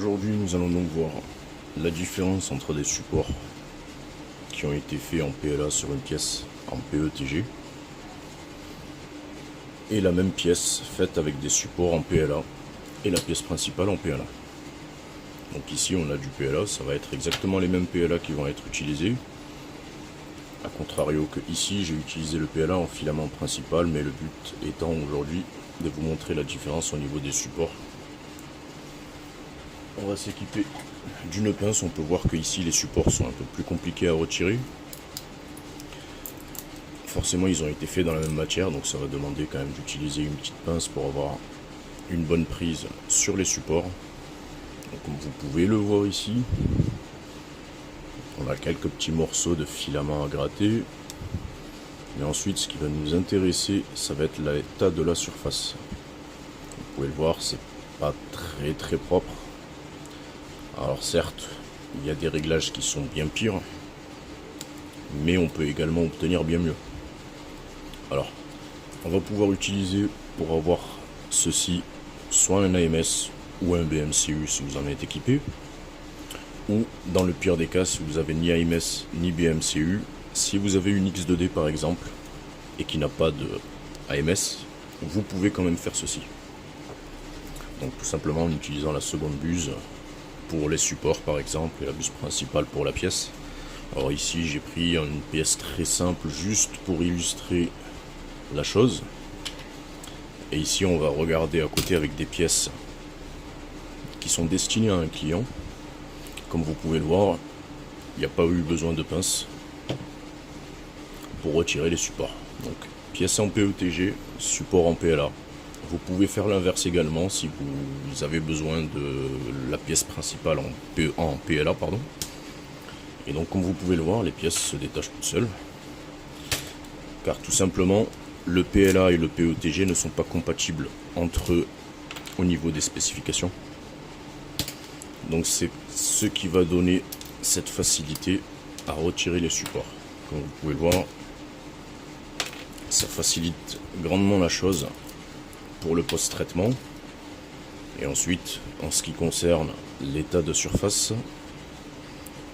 Aujourd'hui, nous allons donc voir la différence entre des supports qui ont été faits en PLA sur une pièce en PETG et la même pièce faite avec des supports en PLA et la pièce principale en PLA. Donc ici on a du PLA, ça va être exactement les mêmes PLA qui vont être utilisés. A contrario que ici j'ai utilisé le PLA en filament principal, mais le but étant aujourd'hui de vous montrer la différence au niveau des supports. On va s'équiper d'une pince. On peut voir que ici les supports sont un peu plus compliqués à retirer. Forcément ils ont été faits dans la même matière, donc ça va demander quand même d'utiliser une petite pince pour avoir une bonne prise sur les supports. Donc, comme vous pouvez le voir ici, on a quelques petits morceaux de filament à gratter. Mais ensuite ce qui va nous intéresser, ça va être l'état de la surface. Vous pouvez le voir, c'est pas très propre. Alors certes, il y a des réglages qui sont bien pires, mais on peut également obtenir bien mieux. Alors, on va pouvoir utiliser pour avoir ceci, soit un AMS ou un BMCU si vous en êtes équipé, ou dans le pire des cas, si vous avez ni AMS ni BMCU, si vous avez une X2D par exemple, et qui n'a pas de AMS, vous pouvez quand même faire ceci. Donc tout simplement en utilisant la seconde buse pour les supports par exemple, et la buse principale pour la pièce. Alors ici j'ai pris une pièce très simple juste pour illustrer la chose. Et ici on va regarder à côté avec des pièces qui sont destinées à un client. Comme vous pouvez le voir, il n'y a pas eu besoin de pince pour retirer les supports. Donc pièce en PETG, support en PLA. Vous pouvez faire l'inverse également si vous avez besoin de la pièce principale en PLA. Et donc comme vous pouvez le voir, les pièces se détachent toutes seules. Car tout simplement, le PLA et le PETG ne sont pas compatibles entre eux au niveau des spécifications. Donc c'est ce qui va donner cette facilité à retirer les supports. Comme vous pouvez le voir, ça facilite grandement la chose pour le post-traitement. Et ensuite, en ce qui concerne l'état de surface,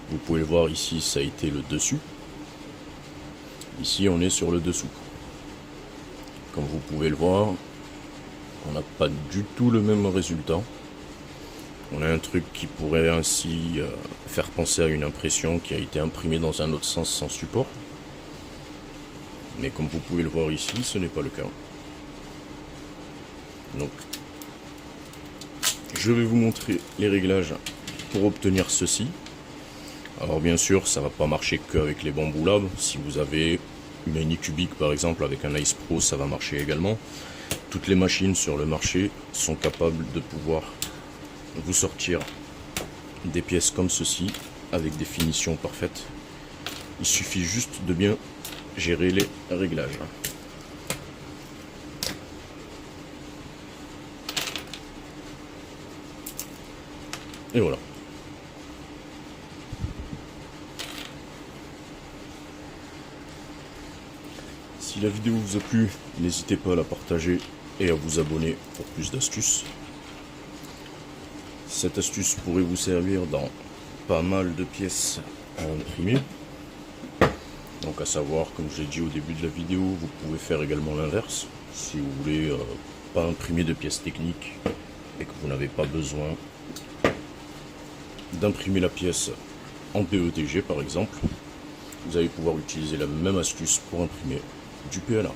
vous pouvez le voir ici, ça a été le dessus. Ici, on est sur le dessous. Comme vous pouvez le voir, on n'a pas du tout le même résultat. On a un truc qui pourrait ainsi faire penser à une impression qui a été imprimée dans un autre sens sans support. Mais comme vous pouvez le voir ici, ce n'est pas le cas. Donc, je vais vous montrer les réglages pour obtenir ceci. Alors bien sûr, ça ne va pas marcher qu'avec les bambous lab. Si vous avez une Anycubic par exemple avec un Ice Pro, ça va marcher également. Toutes les machines sur le marché sont capables de pouvoir vous sortir des pièces comme ceci avec des finitions parfaites. Il suffit juste de bien gérer les réglages. Et voilà. Si la vidéo vous a plu, n'hésitez pas à la partager et à vous abonner pour plus d'astuces. Cette astuce pourrait vous servir dans pas mal de pièces à imprimer. Donc à savoir, comme je l'ai dit au début de la vidéo, vous pouvez faire également l'inverse. Si vous voulez pas imprimer de pièces techniques et que vous n'avez pas besoin d'imprimer la pièce en PETG par exemple, vous allez pouvoir utiliser la même astuce pour imprimer du PLA.